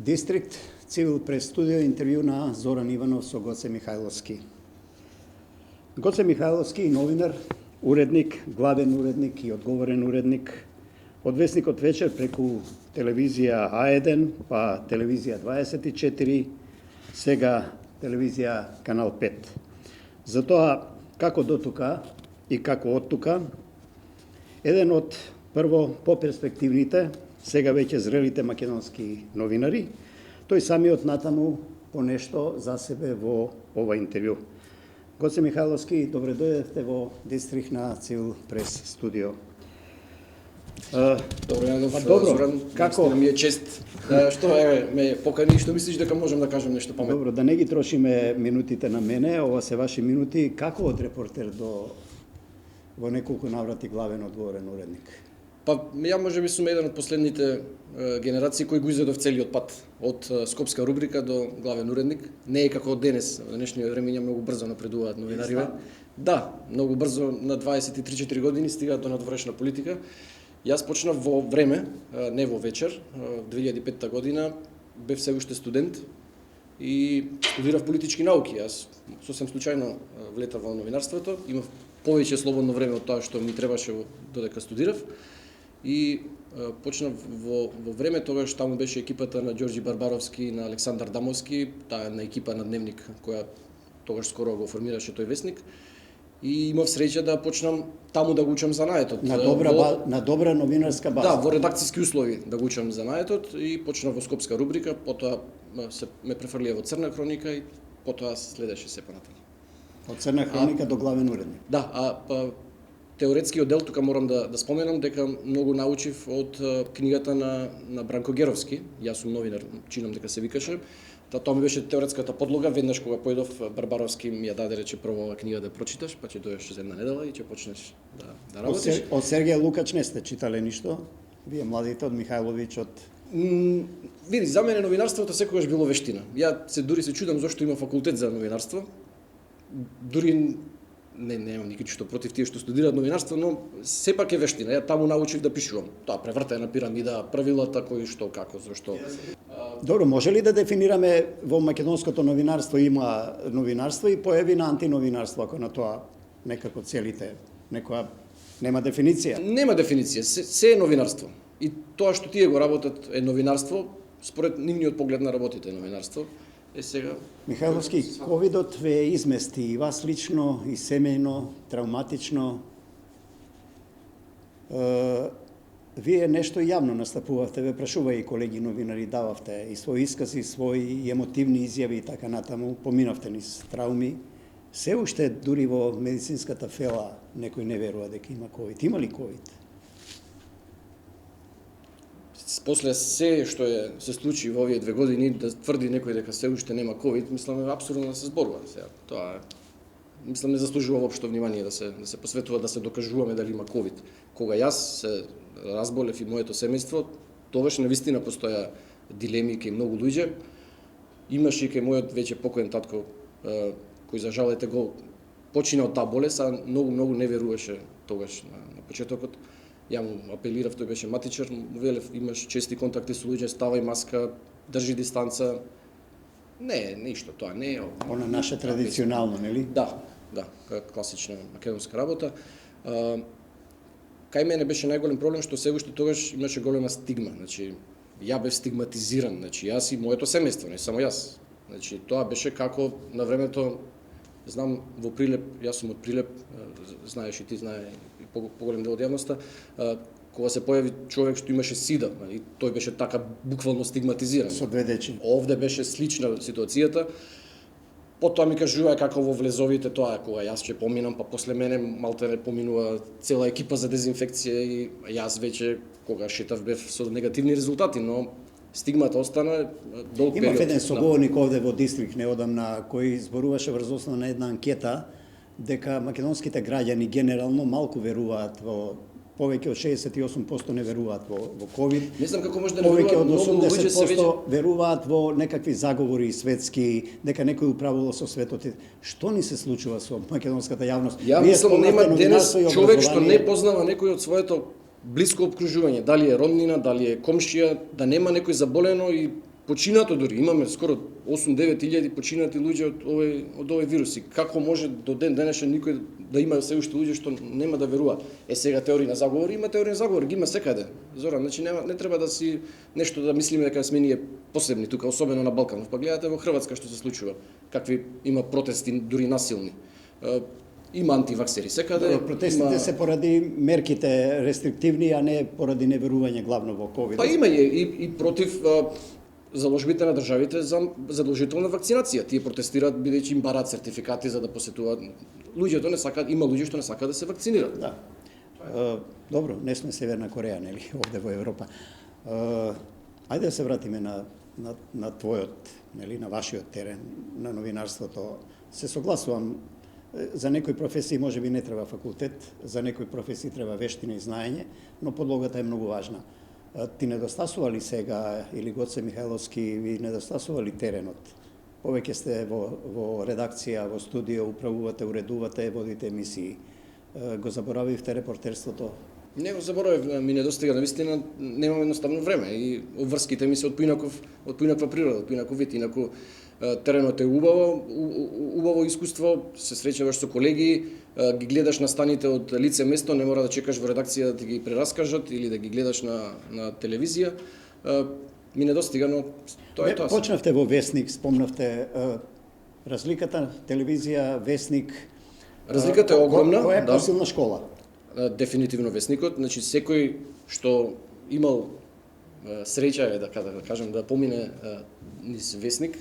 Дистрикт Цивил прес студио интервју на Зоран Иванов со Гоце Михајловски. Гоце Михајловски, новинар, уредник, главен уредник и одговорен уредник од Весникот вечер преку телевизија А1, па телевизија 24, сега телевизија Канал 5. Затоа, како до тука и како од тука, еден од прво поперспективните, сега веќе зрелите македонски новинари, тој самиот натаму по нешто за себе во ова интервју. Гоце Михајловски, добре дојдевте во Дистрикт на Цивил прес студио. Добро, добро. Зоран, Како? ми е чест што ме покани, што мислиш дека можам да кажам нешто паметно? Добро, да не ги трошиме минутите на мене, ова се ваши минути. Како од репортер до во неколку наврати главен одговорен уредник? Па, ја можеби сум еден од последните генерации кои го изедов целиот пат од скопска рубрика до главен уредник. Не е како од денес, на днешниот време многу брзо напредуваат новинариве. Да, многу брзо на 23-4 години стигаат до надворешна политика. Јас почнав во време, не во вечер, 2005 година, бев се уште студент и студирав политички науки. Јас сосем случајно влетав во новинарството, имав повеќе слободно време од тоа што ми требаше додека студирав. И почнав во време, тогаш таму беше екипата на Ѓорѓи Барбаровски и на Александар Дамовски, таа на екипа на Дневник, која тогаш скоро го формираше тој весник. И имав среќа да почнам таму да го учам занаетот. На добра новинарска база. Да, во редакциски услови да го учам занаетот и почнав во скопска рубрика, потоа ме префрлија во Црна хроника и потоа следеше се понатаму. Од Црна хроника до главен уредник. Да, теоретскиот дел тука морам да споменам дека многу научив од книгата на Бранко Геровски. Јас сум новинар, чинам дека се викаше. Тоа ми беше теоретската подлога. Веднаш кога појдов, Барбаровски ми ја даде, рече, прво ова книга да прочиташ, па ќе дојдеш за една недела и ќе почнеш да работиш. Од Сергеј Лукач не сте читале ништо? Вие младите од Михајловиќ, од... Види, за мене новинарството секогаш било вештина. Ја дури се чудам зошто има факултет за новинарство. Дури немам никако што против тие што студираат новинарство, но сепак е вештина. Ја таму научив да пишувам. Тоа превртена пирамида, правилата кои што како зошто. Добро, може ли да дефинираме во македонското новинарство има новинарство и појави на антиновинарство, ако на тоа некако целите? Некоја нема дефиниција? Нема дефиниција, се е новинарство. И тоа што тие го работат е новинарство, според нивниот поглед на работите е новинарство. Сега... Михајловски, ковидот ве измести и вас лично, и семејно, травматично. Вие нешто јавно настапувавте, ве прашува и колеги новинари, дававте и свој исказ, и своји емотивни изјави и така натаму, поминавте низ травми. Се уште дури во медицинската фела некој не верува дека има ковид. Има ли ковид? После се што се случи во овие 2 години, да тврди некој дека се уште нема ковид, мислам е апсурдно да се зборува сега. Тоа мислам не заслужува воопшто внимание да се посветува да се докажуваме дали има ковид. Кога јас се разболев и моето семејство, тогаш навистина постоја дилеми кај многу луѓе. Имаше и кај мојот веќе покоен татко кој за жал го почина од таа болест, а многу не веруваше тогаш на почетокот. Ја му апелирав, тој беше матичар, му велев, имаш чести контакти со луѓе, ставај маска, држи дистанца. Не, ништо, тоа не е. Она наше традиционално, нели? Да, класична македонска работа. Кај мене беше најголем проблем што се уште тогаш имаше голема стигма, значи ја бев стигматизиран, значи јас и моето семејство, не само јас. Значи тоа беше како на времето, знам во Прилеп, јас сум од Прилеп, знаеш и ти знае и поголем дел од јавноста, кога се појави човек што имаше сида, и тој беше така буквално стигматизиран. Со 2 дечи. Овде беше слична ситуацијата. Потоа ми кажува како во влезовите тоа кога јас ќе поминам, па после мене малтере поминува цела екипа за дезинфекција и јас веќе кога шетав бев со негативни резултати, но стигмата остана долг период. Имав еден соговорник овде во Дистрикт неодамна кој зборуваше врз основа на една анкета дека македонските граѓани генерално малку веруваат во повеќе од 68% не веруваат во ковид. Не знам како може да не веруваат, повеќе од многу луѓе се 80% веруваат во некакви заговори светски, дека некој управувал со светот. Што ни се случува со македонската јавност? Ја мислам нема денес човек што не познава некој од своето блиско обкружување, дали е роднина, дали е комшија, да нема некој заболено и починато дури, имаме скоро 8-9 илјади починати луѓе од овој вирус. И како може до ден денешен никој да има се уште луѓе што нема да веруваат? Сега теории на заговори, има теории на заговори, ги има секаде. Зоран, значи не треба да си нешто да мислиме дека сме ние посебни тука, особено на Балканов. Па гледате во Хрватска што се случува, какви има протести дури насилни. Има антиваксери секаде. Протестите се поради мерките рестриктивни, а не поради неверување главно во ковид. Па има и против заложбите на државите за задолжителна вакцинација. Тие протестираат бидејќи им бараат сертификати за да посетуваат. Луѓето не сакаат, има луѓе што не сакаат да се вакцинираат. Да. Добро, не сме Северна Кореја, нели, овде во Европа. Ајде да се вратиме на твојот, нели, на вашиот терен, на новинарството. Се согласувам, за некои професии можеби не треба факултет, за некои професии треба вештина и знаење, но подлогата е многу важна. Ти недостасува ли сега, или Гоце Михајловски, ви недостасува ли теренот? Повеќе сте во редакција, во студио, управувате, уредувате, водите емисии. Го заборавивте репортерството? Не го заборавив, ми недостига, навистина немам едноставно време и обврските ми се од поинаква природа, од поинаков вид, инаку теренот е убаво искуство, се среќаваш со колеги, ги гледаш настаните од лице место, не мора да чекаш во редакција да ти ги прераскажат или да ги гледаш на телевизија. Ми недостига, но тоа е тоа. Почнавте во Весник, спомнавте разликата телевизија, Весник. Разликата е огромна. Која е посилна школа? Дефинитивно Весникот, значи секој што имал среќа е да кажам да помине низ Весник,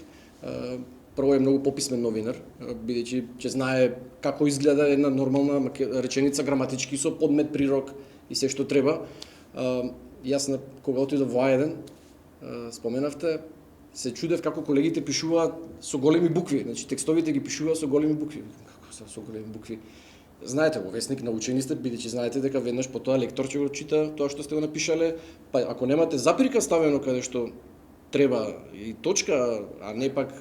прво е многу пописмен новинар, бидејќи ќе знае како изгледа една нормална реченица граматички со подмет, прирок и се што треба. Јас кога отидов во А1, споменавте, се чудев како колегите пишуваат со големи букви, значи текстовите ги пишуваат со големи букви. Како со големи букви? Знаете во Весник, научени сте, бидејќи знаете дека веднаш по тоа лектор ќе го чита тоа што сте го напишале, па ако немате запирка ставено каде што треба и точка, а не пак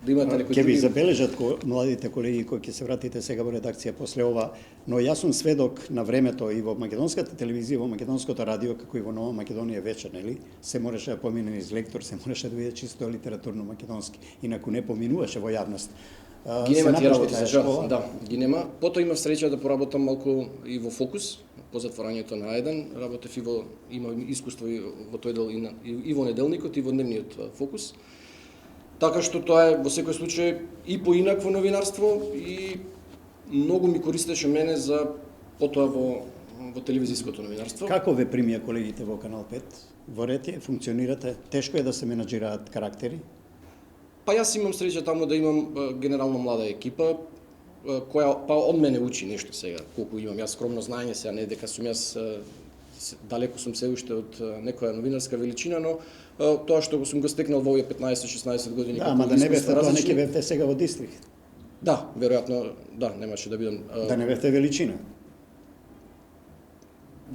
да имате некој Ќе ви забележат младите колеги кои ќе се вратите сега во редакција после ова, но јас сум сведок на времето и во македонската телевизија, во македонското радио, како и во Нова Македонија вечер, нели? Се можеше да помине низ лектор, се можеше да биде чисто литературно македонски, инаку не поминуваше во јавност. Ги нема тие работи за жал, да, ги нема. Потоа имав среќа да поработам малку и во Фокус, по затворањето на А1, работев и имам искуство и во тој дел и во неделникот и во дневниот Фокус. Така што тоа е во секој случај и поинакво новинарство и многу ми користеше мене за потоа во телевизиското новинарство. Како ве примија колегите во Канал 5? Во ред е, функционирате? Тешко е да се менаџираат карактери? Па јас имам среќа таму да имам генерално млада екипа, која па од мене учи нешто сега, колку имам јас скромно знаење, сега не дека сум јас далеко сум се уште од некоја новинарска величина, но тоа што сум го стекнал во овие 15-16 години. Да, ама да не бевте тоа, не ќе бевте сега во Дистрикт. Да, веројатно, да, немаше да бидам. Да не бевте величина.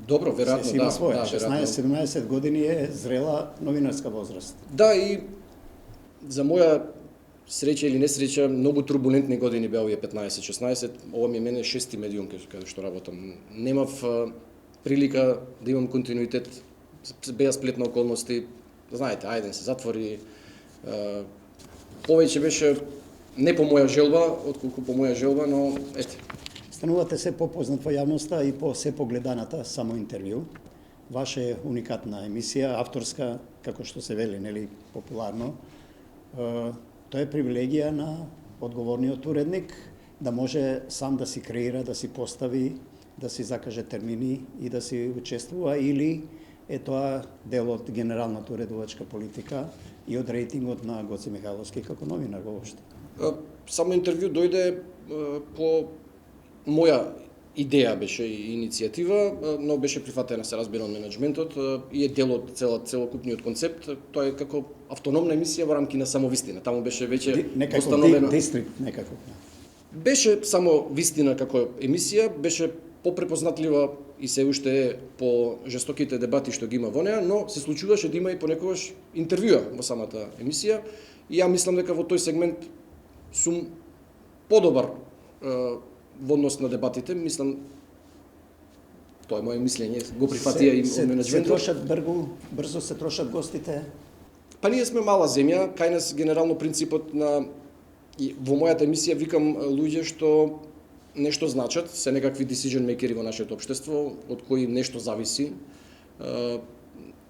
Добро, веројатно, да. Своја, 16-17 години е зрела новинарска возраст. Да, и за моја среќа или несреќа, многу турбулентни години беа овие 15-16, ова ми е мене шести медиум каде што работам. Немав прилика да имам континуитет, беа сплет на околности, знаете, ајден се затвори, повеќе беше не по моја желба, отколку по моја желба, но ете. Станувате се попознат во јавноста и по се погледаната само интервју. Ваша е уникатна емисија, авторска, како што се вели, нели, популарно. Тоа е привилегија на одговорниот уредник да може сам да си креира, да си постави, да си закаже термини и да си учествува, или е тоа дел од генералната уредувачка политика и од рейтингот на Гоце Михајловски како новинар воопшто? Само интервју дојде по моја идеја беше и иницијатива, но беше прифатена, се разбира, од менеджментот и е дел од целокупниот концепт. Тоа е како автономна емисија во рамки на самовистина. Таму беше веќе постановено. Дистрикт некако. Беше само вистина како емисија, беше попрепознатлива и се уште е по жестоките дебати што ги има во неа, но се случуваше да има и понекогаш интервјуа во самата емисија и ја мислам дека во тој сегмент сум подобар во однос на дебатите, мислам, тоа е моје мислење, го прифатија и од менеджментот. Се трошат брзо се трошат гостите? Па ние сме мала земја, кај нас генерално принципот на во мојата емисија викам луѓе што нешто значат, се некакви decision makeri во нашето општество, од кои нешто зависи.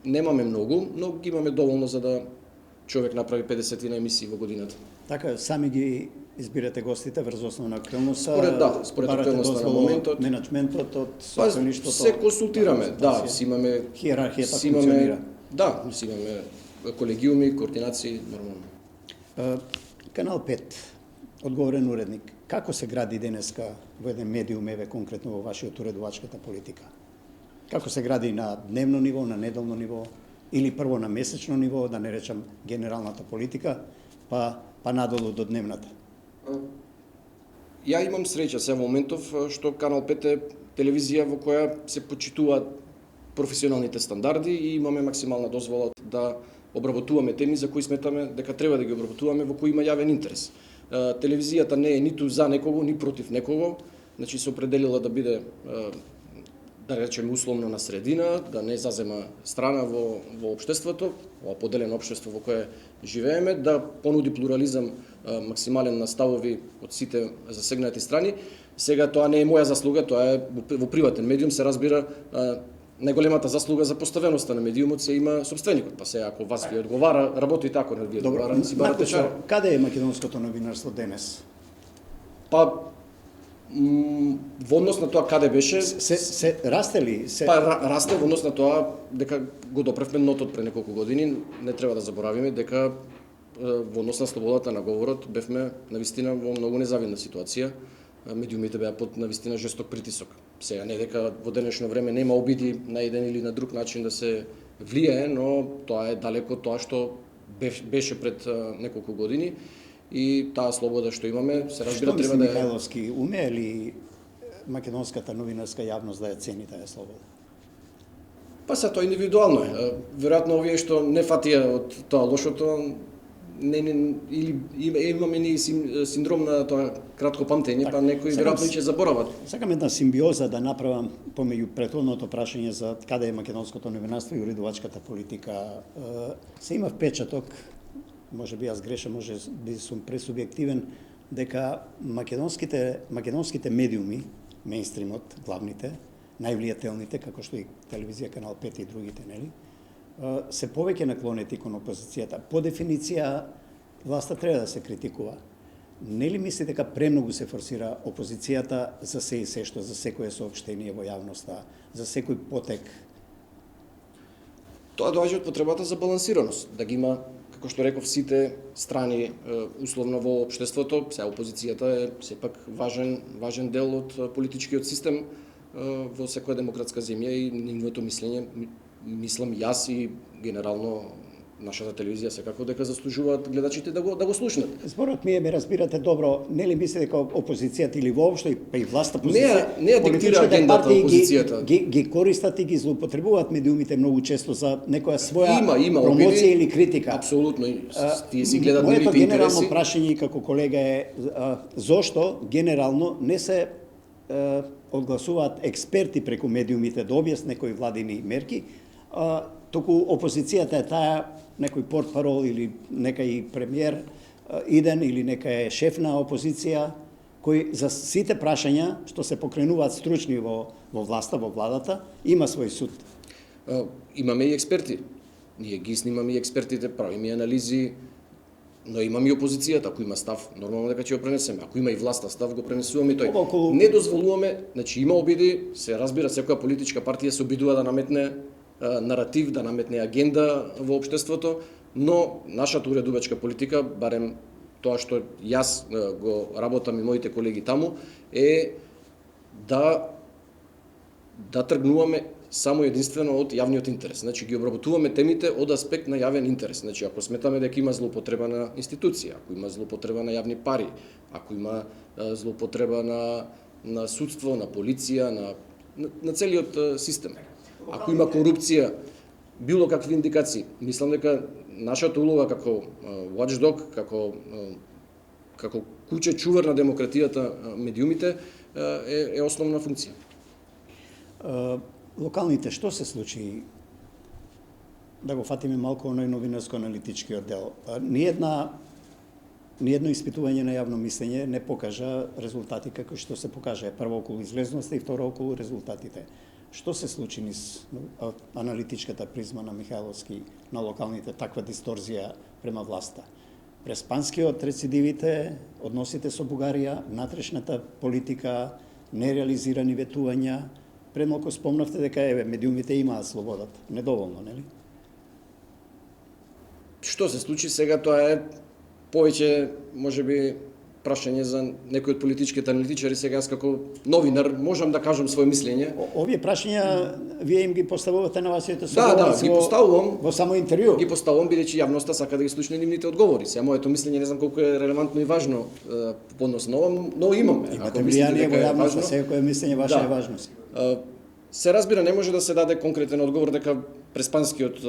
Немаме многу, но ги имаме доволно за да човек направи 50 на емисии во годината. Така, сами ги избирате гостите врз основа на актуелноста, според барате актуелноста на дозвола моментот. од менаџментот, од Па, собствеништвото. се консултираме, да, си имаме Хиерархијата си имаме, функционира. да, си имаме колегиуми, координации, нормално. Канал 5, одговорен уредник. Како се гради денеска во еден медиум, еве конкретно во вашиот уредувачката политика? Како се гради на дневно ниво, на неделно ниво, или прво на месечно ниво, да не речам генералната политика, па надолу до дневната? Ја имам среќа се во моментов што Канал 5 е телевизија во која се почитуваат професионалните стандарди и имаме максимална дозвола да обработуваме теми за кои сметаме дека треба да ги обработуваме, во кои има јавен интерес. Телевизијата не е ниту за некого, ни против некого, значи се определила да биде да речеме условно на средина, да не зазема страна во општеството, ова поделено општество во кое живееме, да понуди плурализам максимален на ставови од сите засегнати страни. Сега тоа не е моја заслуга, тоа е во приватен медиум, се разбира најголемата заслуга за поставеността на медиумот се има собственикот. Па се ако вас ви одговара, работи тако, не ви одговара, си барате шар. Каде е македонското новинарство денес? Па во однос на тоа каде беше, Се расте ли? па расте во однос на тоа дека го допревме нотот пред неколку години, не треба да заборавиме дека во однос на слободата на говорот бевме навистина во многу незавидна ситуација. Медиумите беа под навистина жесток притисок. Сега не дека во денешно време нема обиди на еден или на друг начин да се влијае, но тоа е далеко тоа што беше пред неколку години и таа слобода што имаме, се разбира Што треба мисли да е. Михајловски, умее ли македонската новинарска јавност да ја цени таа слобода? Па се тоа индивидуално е. Веројатно овие што не фатија од тоа лошото, или имаме ни синдром на тоа кратко памтење, па некои веројатно ќе заборават. Сакам една симбиоза да направам помеѓу претходното прашање за каде е македонското новинарство и уредувачката политика. Се има впечаток, може би јас грешам, може би сум пресубјективен, дека македонските медиуми, мејнстримот, главните, највлијателните, како што и телевизија Канал 5 и другите, нели, се повеќе наклонети кон опозицијата. По дефиниција, власта треба да се критикува. Нели мисли дека премногу се форсира опозицијата за се и се што, за секое соопштение во јавноста, за секој потек? Тоа доаѓа од потребата за балансираност, да ги има, како што реков, сите страни условно во општеството. Сега опозицијата е сепак важен дел од политичкиот систем во секоја демократска земја и нивното мислење, мислам јас и генерално нашата телевизија секако дека заслужуваат гледачите да го слушнат. Зборот ми е, ме разбирате добро, нели мисли дека опозицијата или воопшто па и власта позиција не ја диктира агендата опозицијата. Ги користат и ги злоупотребуваат медиумите многу често за некоја своја има промоција обиди, или критика. Апсолутно, тие си гледат Моето нивните генерално интереси. прашање како колега е зошто генерално не се одгласуваат експерти преку медиумите да објаснат некои владини мерки, току опозицијата е таа, некој портпарол или некај премиер иден или нека е шеф на опозиција, кој за сите прашања што се покренуваат стручни во власта, во владата, има свој суд. Имаме и експерти. Ние ги снимаме и експертите, правиме анализи, но имаме и опозицијата, ако има став, нормално дека ќе го пренесеме. Ако има и власта став, го пренесуваме и тој. Не дозволуваме, значи има обиди, се разбира, секоја политичка партија се обидува да наметне наратив, да наметне агенда во општеството, но нашата уредувачка политика, барем тоа што јас го работам и моите колеги таму, е да тргнуваме само единствено од јавниот интерес. Значи ги обработуваме темите од аспект на јавен интерес. Значи ако сметаме дека има злоупотреба на институција, ако има злоупотреба на јавни пари, ако има злоупотреба на судство, на полиција, на целиот систем. Ако има корупција, било какви индикации, мислам дека нашата улога како watchdog, како куќе чувар на демократијата, медиумите е основна функција. Локалните, што се случи да го фатиме малку оној новинарско-аналитичкиот дел. Ниедно испитување на јавно мислење не покажа резултати како што се покажа прво околу излезноста и второ околу резултатите. Што се случи низ аналитичката призма на Михајловски, на локалните, таква дисторзија према власта? През панскиот, рецидивите, односите со Бугарија, внатрешната политика, нереализирани ветувања, премалку спомнавте дека медиумите имаат слободата. Недоволно, нели? Што се случи сега, тоа е повеќе, можеби, прашање за некои од политичките аналитичари. Сега аз како новинар можам да кажам своје мислење. Овие прашања вие им ги поставувате на вашите Да, ги поставувам во само интервју. Ги поставувам бидејќи јавноста сака да ги слушне нивните одговори. Сега моето мислење не знам колку е релевантно и важно по однос на ова, но имаме. Имате влијание во јавноста, секој мислење ваше е важно. Се разбира, не може да се даде конкретен одговор дека преспанскиот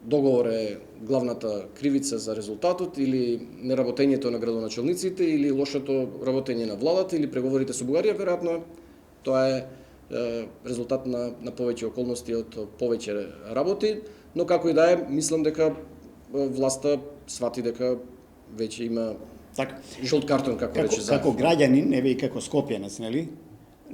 договор е главната кривица за резултатот или неработењето на градоначалниците или лошото работење на владата или преговорите со Бугарија. Веројатно тоа е резултат на повеќе околности од повеќе работи, но како и да е, мислам дека власта свати дека веќе има Така. жолт картон, како рече за. Како граѓанин, еве и како скопјанец, нели?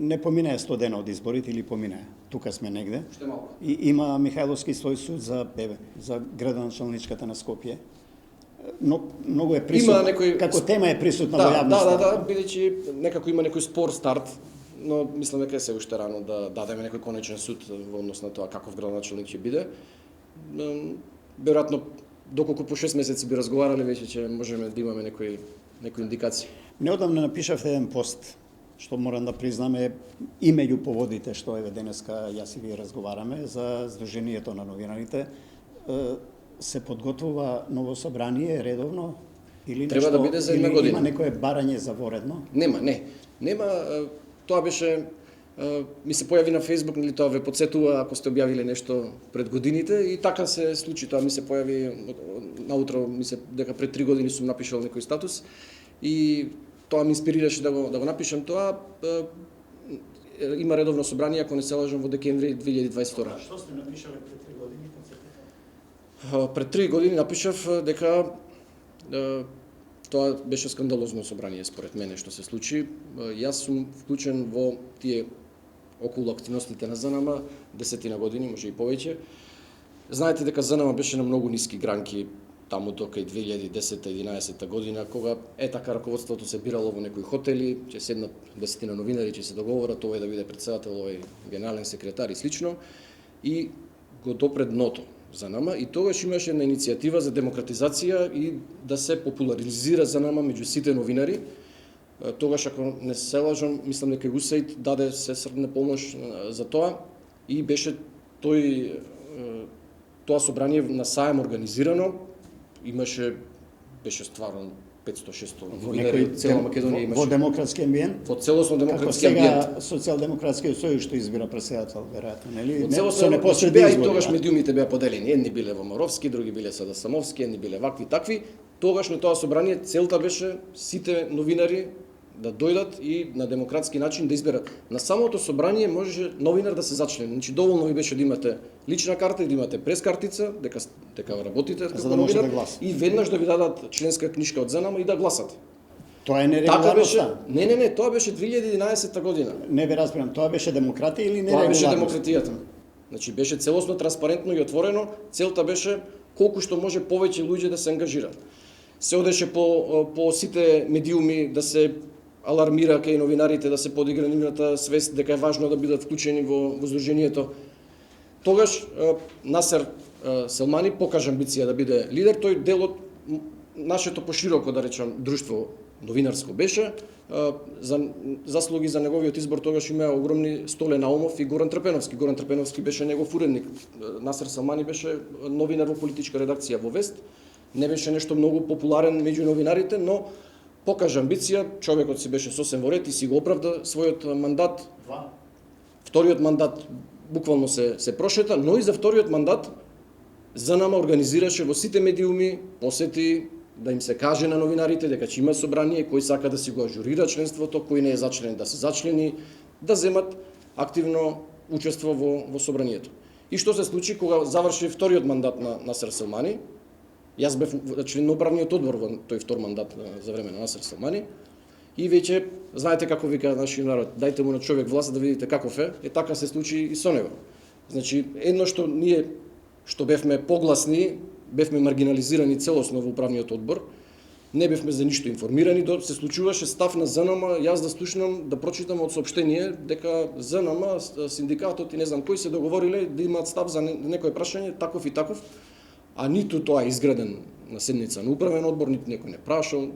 Не поминае 100 дена од изборите или поминае. Тука сме негде. Уште малку. И има Михајловски свој суд за градоначалничката на Скопје. Но многу е присутна, како тема е присутна во јавноста. Да, бидејќи некако има некој спор старт, но мислам дека е се уште рано да дадеме некој конечен суд во однос на тоа каков градоначалник ќе биде. Веројатно доколку по 6 месеци би разговарале, веќе ќе можеме да имаме некои индикации. Неодамна напишав еден пост, што морам да признам е и меѓу поводите што еве денеска јас и вие разговараме за Сдруженијето на новинарите. Се подготвува ново собрание редовно или треба да биде за една година. Има некое барање за воредно? Нема. Тоа беше ми се појави на Facebook, нели тоа ве потсетува ако сте објавиле нешто пред годините и така се случи. Тоа ми се појави наутро, дека пред 3 години сум напишал некој статус и тоа ме инспирираше да го напишам тоа. Има редовно собрание, ако не се лажам, во декември 2022. Што сте напишале пред 3 години? Пред 3 години напишав дека тоа беше скандалозно собрание според мене што се случи. Јас сум вклучен во тие околу активностите на ЗНМ 10 години, може и повеќе. Знаете дека ЗНМ беше на многу ниски гранки таму до кај 2010-11 година, кога така раководството се бирало во некои хотели, ќе седнат 10 новинари, ќе се договорат овој да биде председател, овој генерален секретар и слично, и го допре дното ЗНМ, и тогаш имаше една иницијатива за демократизација и да се популаризира ЗНМ меѓу сите новинари. Тогаш, ако не се лажам, мислам дека УСАИД даде сесрдна помош за тоа и беше тоа собрание на саем организирано. Беше стварно 500-600 новинари, цела Македонија имаше. Во демократски амбиент? Во целосно демократски амбиент. Како сега Социјалдемократскиот сојуз што избира председател, веројатно, нели? Во целосно беа и тогаш медиумите беа поделени. Едни биле во Моровски, други биле Сада Самовски, едни биле вакви такви. Тогаш на тоа собрание целта беше сите новинари да дојдат и на демократски начин да изберат. На самото собрание можеше новинар да се зачлени. Значи доволно ви беше да имате лична карта и да имате прес-картица, дека работите како новинар, и веднаш да ви дадат членска книжка од ЗНМ и да гласате. Тоа е нерегуларноста. Не, тоа беше 2011 година. Не ве разбирам, тоа беше демократија или нерегуларност? Тоа беше демократијата. Значи беше целосно транспарентно и отворено, целта беше колку што може повеќе луѓе да се ангажираат. Се одеше по сите медиуми да се алармира кај новинарите, да се подигра нивната свест дека е важно да бидат вклучени во Сдруженијето. Тогаш Насер Селмани покажа амбиција да биде лидер. Тој дел од нашето пошироко, да речам, друштво новинарско беше. За заслуги за неговиот избор тогаш има огромни Столе Наумов и Горан Трпеновски. Горан Трпеновски беше негов уредник. Насер Селмани беше новинар во политичка редакција во Вест. Не беше нешто многу популарен меѓу новинарите, но покажа амбиција, човекот си беше сосем во ред и си го оправда својот мандат. Вториот мандат буквално се прошета, но и за вториот мандат ЗНМ организираше во сите медиуми посети да им се каже на новинарите дека ќе има собрание, кој сака да си го ажурира членството, кој не е зачлен да се зачлени, да земат активно учество во собранието. И што се случи кога заврши вториот мандат на Насер Селмани? Јас бев член на управниот одбор во тој втор мандат за време на Насер Селмани. И веќе, знаете како вика нашиот народ, дајте му на човек власт да видите каков е, така се случи и со него. Значи, едно што ние, што бевме погласни, бевме маргинализирани целосно во управниот одбор, не бевме за ништо информирани, се случуваше став на ЗНМ, јас да слушнам, да прочитам од соопштение, дека ЗНМ, синдикатот и не знам кои се договориле да имаат став за некој прашање, таков и таков, а ниту тоа е изграден на седница на управен одбор, ниту некој не прашал.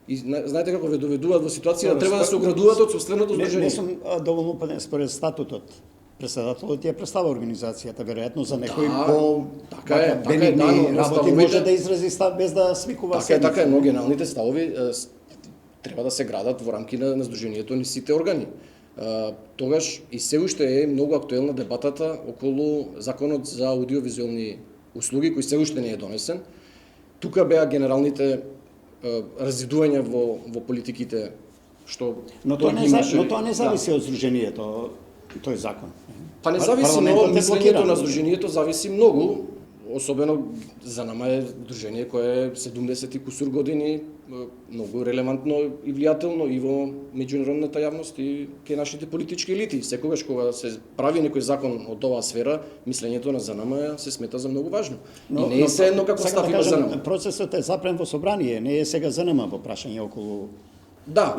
И знаете како ве доведуваат во ситуација да треба да се оградуваат од сопственото здружение. Не сум доволно упаден според статутот. Председателот ја представа организацијата, веројатно за некој бенигни работи може да изрази став без да свикува седница. Така е, но генералните ставови треба да се градат во рамки на здружението ни сите органи. Тогаш и се уште е многу актуелна дебатата околу законот за аудиовизуелни услуги кој се уште не е донесен. Тука беа генералните разидувања во политиките што но тоа не зависи од здружението, тој закон. Па не зависи, но мислењето на здружението зависи многу, особено за нама е здружение кое е 70 и кусур години, многу релевантно и влијателно и во меѓународната јавност и кај нашите политички елити. Секогаш кога се прави некој закон од оваа сфера, мислењето на ЗНМ се смета за многу важно. И не е се едно како став има ЗНМ. Процесот е запрен во собрание, не е сега ЗНМ во прашање околу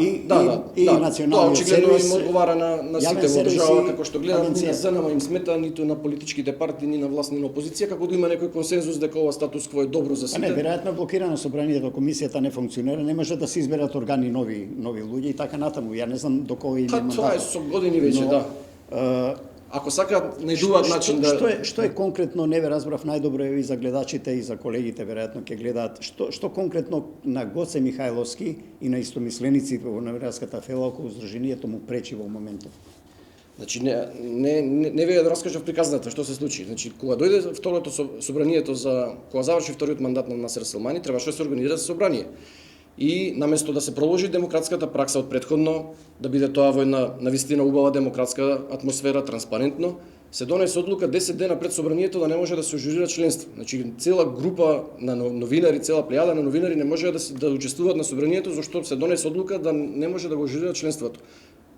и националниот тоа очигледно сервис, им одговара на сите во сервис држава, и како што гледам, ни на агенција. ЗНМ им смета, ниту на политичките партии, ни на власт, ни на опозиција, како да има некој консензус дека ова статус кво е добро за Не, сите. веројатно блокирано собранието, комисијата не функционира, не може да се изберат органи нови луѓе и така натаму. Ја не знам до кој има мандат. Тоа е со години веќе, да. Ако сакаат најдуваат начин да Што е конкретно, не ве разбрав најдобро и за гледачите и за колегите веројатно ќе гледаат, што конкретно на Гоце Михајловски и на истомислениците во Новинарската фела околу здружението му пречи во моментот? Значи не ве да раскажав приказната што се случи. Значи кога дојде второто собранието кога заврши вториот мандат на Насер Селмани, требаше да се организира собрание. И наместо да се продолжи демократската пракса од претходно, да биде тоа во една навистина убава демократска атмосфера, транспарентно, се донесе одлука 10 дена пред собранието да не може да се ажурира членство. Значи цела група на новинари, цела плејада на новинари не може да учествуваат на собранието зашто се донесе одлука да не може да го ажурира членството.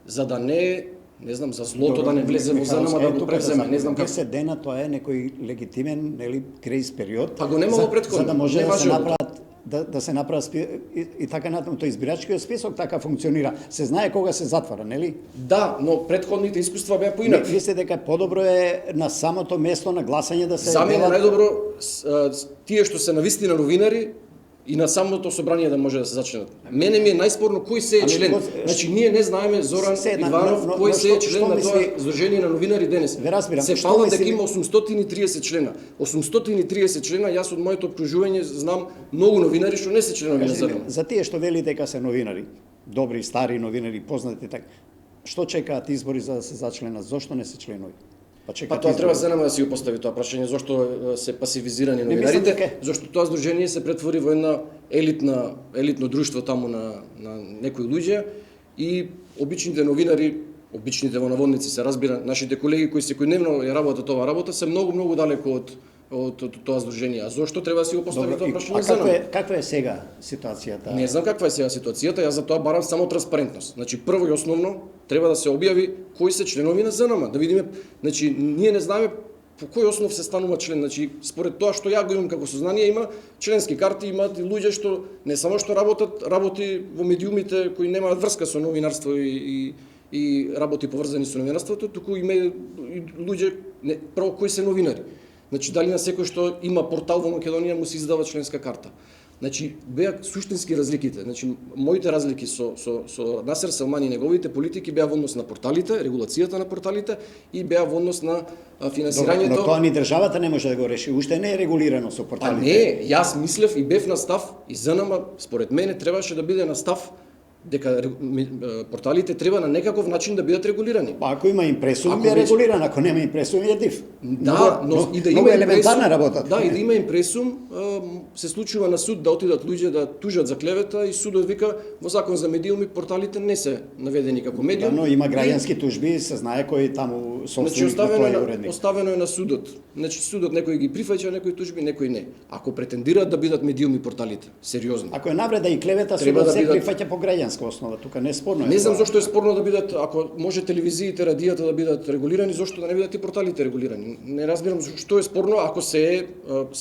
За да не знам, за злото да не влезе во ЗНМ да го превземе, не знам како. 10 дена тоа е некој легитимен, нели, грейс период. Па го немало претходно. За да може не да се важи направат да се направи и така натаму, тој избирачкиот список така функционира. Се знае кога се затвара, нели? Да, но претходните искуства беа поинакви. Мислите дека подобро е на самото место на гласање да се За мене најдобро тие што се навистина новинари и на самото собрание да може да се зачленат. Мене ми е најспорно кој се е член. Значи ние не знаеме Зоран Иванов кој се е член на тоа здружение на новинари денес. Се фала дека има 830 члена. 830 члена, јас од моето обкружување знам многу новинари што не се членови на ЗНМ. За тие што вели дека се новинари, добри, стари новинари, познати така, што чекаат избори за да се зачленат, зошто не се членови? Па тоа треба ЗНМ да си го постави тоа прашање, зошто се пасивизирани новинарите, зошто тоа здружение се претвори во една елитно друштво таму на некои луѓе и обичните новинари, обичните во наводници се разбира, нашите колеги кои секојдневно ја работат оваа работа се многу далеко од тоа здружение. А зошто треба да си го постави тоа прашање ЗНМ? Каква е сега ситуацијата? Не знам каква е сега ситуацијата, јас за тоа барам само транспарентност. Значи прво и основно треба да се објави кои се членови на ЗНМ, да видиме, значи ние не знаеме по кој основ се станува член, значи според тоа што ја го имам како сознание, има членски карти, имаат и луѓе што не само што работи во медиумите кои немаат врска со новинарство и работи поврзани со новинарството, туку има и луѓе прво кои се новинари. Значи дали на секој што има портал во Македонија му се издава членска карта. Значи беа суштински разликите. Значи моите разлики со Насер Селмани и неговите политики беа во однос на порталите, регулацијата на порталите и беа во однос на финансирањето. Но тоа ни државата не може да го реши. Уште не е регулирано со порталите. Па не, јас мислев и бев на став и ЗНМ според мене требаше да биде на став дека порталите треба на некаков начин да бидат регулирани. Па ако има импресум, Ако е веќе- регулиран, ако нема импресум, е див. Да, но и да много има елементарна импресум, работа. да, и да има импресум, се случува на суд да отидат луѓе да тужат за клевета и судот вика во закон за медиуми порталите не се наведени како Да, медиум. но има граѓански тужби, се знае кој таму Значи собственик на тој уредник. оставено е на судот. Значи судот некој ги прифаќа, некои тужби, некои не. Ако претендираат да бидат медиуми порталите, сериозно. Ако е навреда и клевета, Треба судот да се бидат- прифаќа по граѓанска основа, тука не е спорно. Не знам тоа. зошто е спорно да бидат, ако може телевизиите, радијата да бидат регулирани, зошто да не бидат и порталите регулирани? Не разбирам што е спорно ако се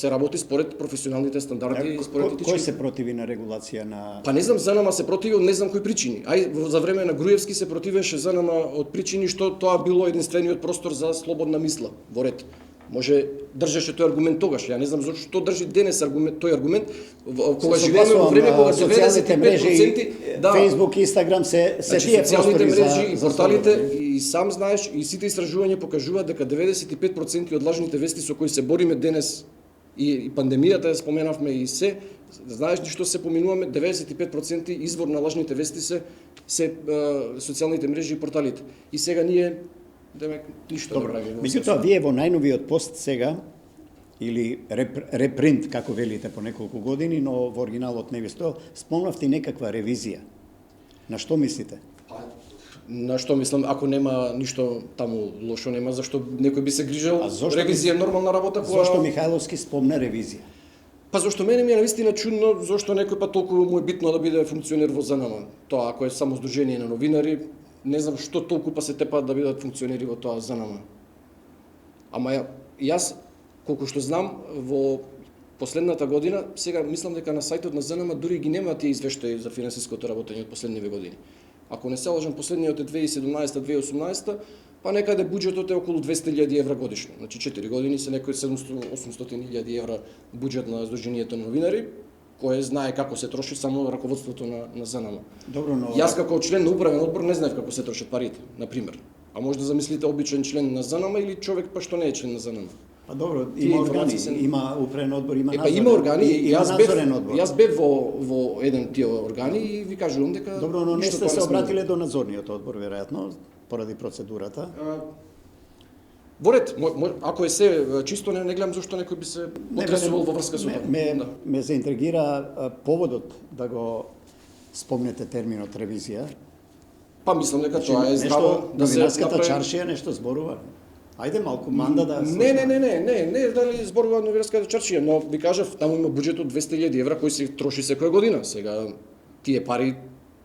работи според професионалните стандарди и според Кој етички. се противи на регулација на... Па не знам, ЗНМ се противи од не знам кои причини. За време на Груевски се противеше ЗНМ од причини што тоа било единствениот простор за слободна мисла во ред. Може држеше тој аргумент тогаш. Ја не знам зошто држи денес тој аргумент кога живееме во време кога социјалните мрежи, 95% да, Facebook, Instagram се значи, тие социјалните простори мрежи и за порталите слобода. и сам знаеш и сите истражувања покажуваат дека 95% од лажните вести со кои се бориме денес и пандемијата ја споменавме и се, знаеш ни што се поминуваме, 95% извор на лажните вести се социјалните мрежи и порталите. И сега ние демек ништо не правиме. Меѓутоа, вие во најновиот пост сега, или репринт, како велите, по неколку години, но во оригиналот не ви стоел, спомнавте и некаква ревизија. На што мислите? На што мислам, ако нема ништо таму лошо, нема зашто некој би се грижал. А зошто Ревизија е нормална работа која... Зошто Михајловски спомна ревизија? Па зашто мене ми е навистина чудно зошто некој па толку му е битно да биде функционер во ЗНМ. Тоа ако е само здружение на новинари, не знам што толку па се тепаат да бидат функционери во тоа ЗНМ. Ама јас колку што знам во последната година, сега мислам дека на сајтот на ЗНМ дури ги нема тие извештаи за финансиското работење од последниве години. Ако не се лажам, последниот е 2017-2018, па некаде буџетот е околу 200.000 евра годишно. Значи 4 години се некои 700-800.000 евра буџет на Сдруженијето на новинари, кој знае како се троши само раководството на ЗНМ. Добро, но... Јас како член на управен одбор не знаев како се трошат парите, на пример. А може да замислите обичен член на ЗНМ или човек па што не е член на ЗНМ. Па добро, Тие има информации органи, се- има управен одбор, има Па има органи, има надзорен одбор. јас бев во еден тие органи и ви кажувам дека Добро, но не ништо сте тоа се сме обратиле до надзорниот одбор, веројатно, поради процедурата. Во ред, ако е се чисто, не гледам зашто некој би се потресувал во врска со тоа. Да. Ме заинтригира поводот да го спомнете терминот ревизија. Па мислам дека тоа е здраво да се новинарската направи- чаршија нешто зборува. Ајде малку манда да Не, дали зборува новинарската чаршија, но ви кажав, таму има буџет од 200.000 евра кој се троши секоја година. Сега тие пари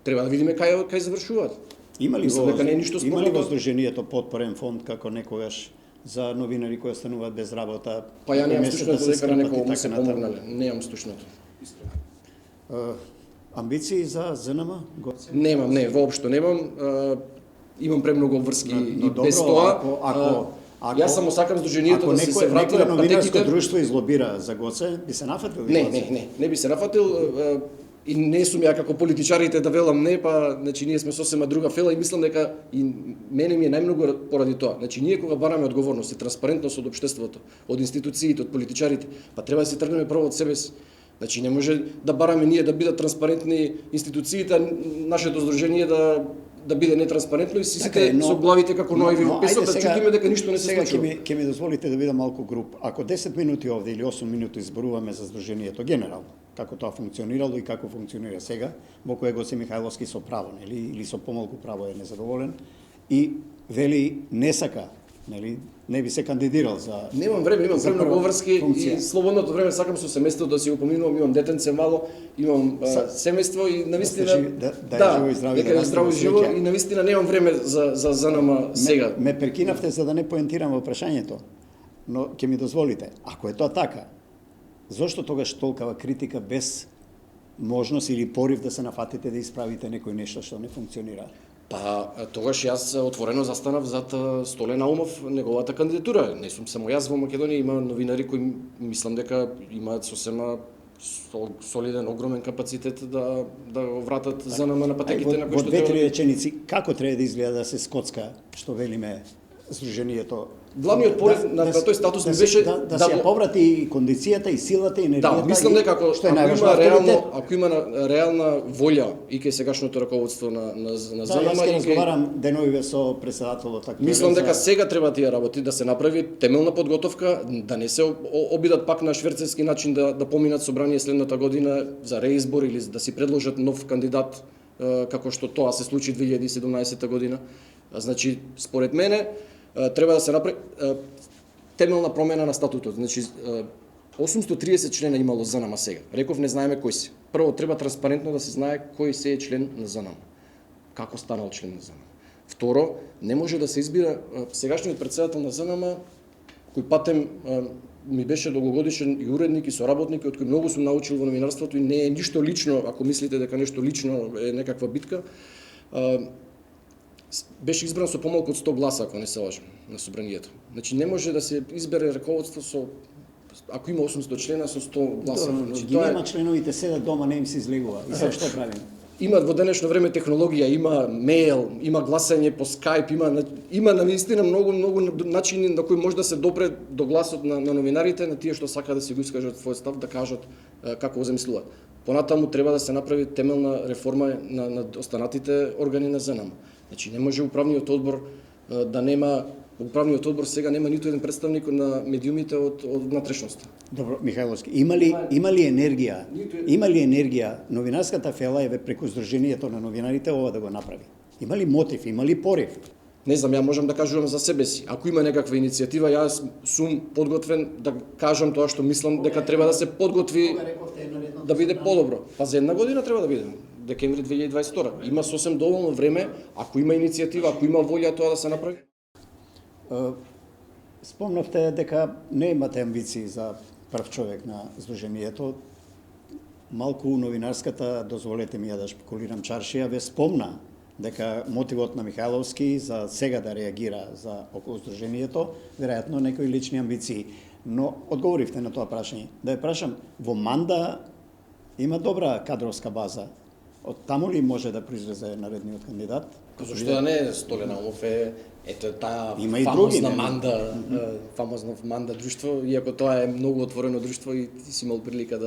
треба да видиме кај завршуваат. Има ли Мислам го, дека не е ништо има ли го спорно. Сдруженијето подпорен фонд како некогаш за новинари кои остануваат без работа? Па ја немам месец да стушното се дека на скрпат и некој му така се натаму? помогнале. Немам стушното. Амбиции за ЗНМ? Гоце? Немам, не, воопшто немам. Имам премногу обврски Но и без добро, тоа. ако Јас само сакам Сдруженијето ако да се врати некој на новинарско патеките. друштво излобира за Гоце, би се нафатил? Не би се нафатил. И не сум ја како политичарите да велам не, па значи ние сме сосема друга фела и мислам дека и мене ми е најмногу поради тоа. Значи ние кога бараме одговорност и транспарентност од општеството, од институциите, од политичарите, па треба да се тргнеме прво од себе си. Значи не може да бараме ние да бидат транспарентни институциите, а нашето здружение да биде нетранспарентно и сите со главите како ноеви во песок да чутиме дека ништо не се сега случува. ќе ми дозволите да бидам малку груб. Ако 10 минути овде или 8 минути зборуваме за Сдруженијето генерално, како тоа функционирало и како функционира сега, во кое Гоце Михајловски со право, нели, или со помалку право е незадоволен и вели не сака, нели, не би се кандидирал за Немам време, имам за премногу прва обврски функција. и слободното време сакам со семејството да си го поминувам, имам детенце мало, имам семејство и навистина да е живо и здраво и да дека е расте здраво во и живо среќа. и навистина немам време за ЗНМ сега. Ме прекинавте за да не поентирам во прашањето, но ќе ми дозволите, ако е тоа така, зошто тогаш толкава критика без можност или порив да се нафатите да исправите некој нешто што не функционира? Па тогаш јас отворено застанав зад Столе Наумов неговата кандидатура. Не сум само јас во Македонија, има новинари кои мислам дека имаат сосема солиден, огромен капацитет да го вратат ЗНМ на патеките на кои Во што две-три треба. реченици, како треба да изгледа да се скоцка, што велиме Сдруженијето главниот порив на тој статус ми беше да се ја поврати и кондицијата и силата и енергијата. Да, мислам дека што е најважно, ако има реална волја и кај сегашното раководство на ЗНМ, да, јас разговарам деновиве со претседателот така. Мислам дека сега треба тие работи да се направи темелна подготовка, да не се обидат пак на шверцерски начин да поминат собрание следната година за реизбор или да си предложат нов кандидат како што тоа се случи 2017 година. Значи, според мене треба да се направи темелна промена на статутот. Значи 830 члена имало ЗНМ сега. Реков не знаеме кои се. Прво треба транспарентно да се знае кој се е член на ЗНМ. Како станал член на ЗНМ. Второ, не може да се избира сегашниот претседател на ЗНМ, кој патем ми беше долгогодишен и уредник и соработник, од кој многу сум научил во новинарството и не е ништо лично, ако мислите дека нешто лично е некаква битка. Беше избран со помалку од 100 гласа, ако не се лажам, на собранието. Значи не може да се избере раководство со ако има 800 члена со 100 гласа. Значи ги нема членовите седат дома, не им се излегува. И се што правим? Има во денешно време технологија, има мејл, има гласање по Skype, има навистина многу начини на кои може да се допре до гласот на новинарите, на тие што сакаат да се го искажат својот став, да кажат како го замислуваат. Понатаму треба да се направи темелна реформа на останатите органи на ЗНМ. Значи не може управниот одбор да нема управниот одбор сега нема ниту еден представник на медиумите од внатрешноста. Добро, Михајловски, има ли енергија? Има ли енергија новинарската фела е преку Сдруженијето на новинарите ова да го направи? Има ли мотив, има ли порив? Не знам, ја можам да кажувам за себе си. Ако има некаква иницијатива, јас сум подготвен да кажам тоа што мислам дека треба да се подготви да биде подобро. Па за една година треба да биде. Декември 2022. Има сосем доволно време, ако има иницијатива, ако има волја тоа да се направи. Спомнавте дека не имате амбиции за прв човек на Сдруженијето. Малку новинарската, дозволете ми ја да шпекулирам чаршија, ве спомна дека мотивот на Михајловски за сега да реагира за околу Сдруженијето, веројатно некои лични амбиции. Но одговоривте на тоа прашање. Да ја прашам, во Манда има добра кадровска база. Од таму ли може да произлезе наредниот кандидат? Зашто да не, Столен Аумов е ето таа има фамозна Манда, фамозно Манда друштво, иако тоа е многу отворено друштво и ти си имал прилика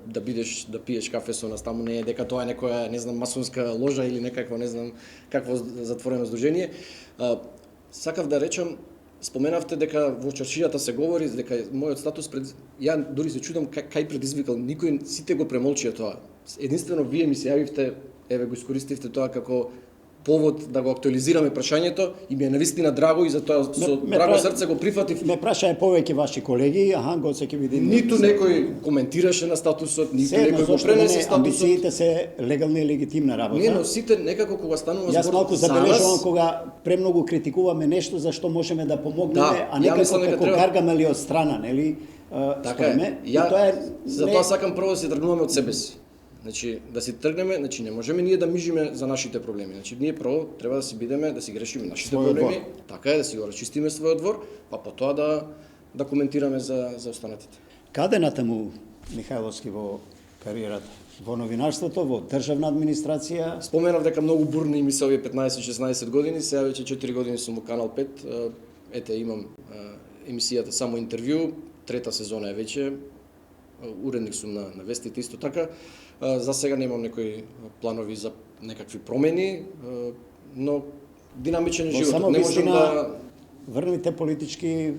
да бидеш да пиеш кафе со нас таму, не е дека тоа е некоја, не знам, масонска ложа или некакво, не знам, какво затворено здружение. Сакав да речам, споменавте дека во чаршијата се говори дека мојот статус ја дури се чудам кај предизвикал, никој сите го премолчија тоа. Единствено вие ми се јавивте, еве го искористивте тоа како повод да го актуализираме прашањето и ми е навистина драго и затоа со драго срце го прифатив. Ме прашаја повеќе ваши колеги, Гоце ќе види. Ниту некој коментираше на статусот, ниту некој го пренесе статусот. Амбициите се легална и легитимна работа. Не, но сите некако кога станува збор Јас малку забележувам кога премногу критикуваме нешто за што можеме да помогнеме, а некако како каргаме ли од страна, нели? Така е. Затоа сакам прво да се тргнуваме од себе си. Значи, да си тргнеме, значи не можеме ние да мижиме за нашите проблеми. Значи, ние прво треба да си бидеме, да си грешиме нашите проблеми, така е, да си го расчистиме својот двор, па потоа да коментираме за останатите. Каде натаму Михајловски во кариерата? Во новинарството, во државна администрација? Споменав дека многу бурни ми се овие 15-16 години, сега веќе 4 години сум во Канал 5. Ете, имам емисијата Само интервју, трета сезона е веќе. Уредник сум на вестите исто така. За сега немам некои планови за некакви промени, но динамичен живот. Не можам да врнете политички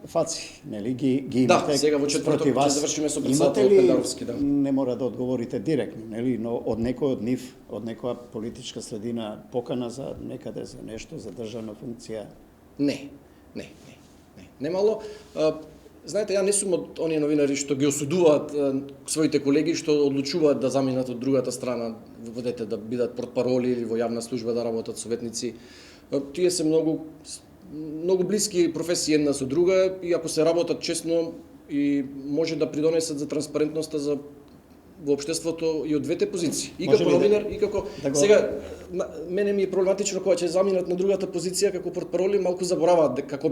фаци, нели ги имате. Да, сега во четврток ќе завршиме со председател Пендаровски, да. Не мора да одговорите директно, нели, но од некој од нив, од некоја политичка средина покана за некаде за нешто, за државна функција? Не. Немало. Знаете, ја не сум од оние новинари што ги осудуваат своите колеги што одлучуваат да заминат од другата страна, водете да бидат портпароли или во јавна служба да работат советници. Тие се многу блиски професии една со друга и ако се работат честно и може да придонесат за транспарентноста за во општеството и од двете позиции. И како новинар, и како... Сега, мене ми е проблематично кога ќе заминат на другата позиција како портпароли, малку забораваат како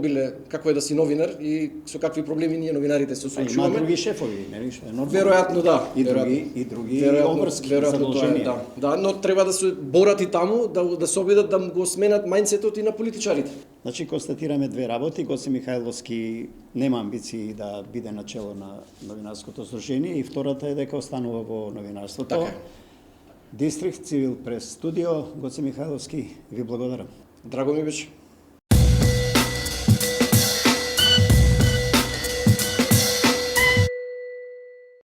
е да си новинар и со какви проблеми ние новинарите се соочуваме. Има други шефови, нели што е нормално? Веројатно да. И други обврски задолженија. Да, но треба да се борат и таму, да се обидат да го сменат мајндсетот и на политичарите. Значи, констатираме две работи. Гоце Михајловски нема амбиции да биде начело на новинарското здружение и втората е дека останува во новинарството. Така е. Дистрикт Цивил прес студио, Гоце Михајловски, ви благодарам. Драго ми беше.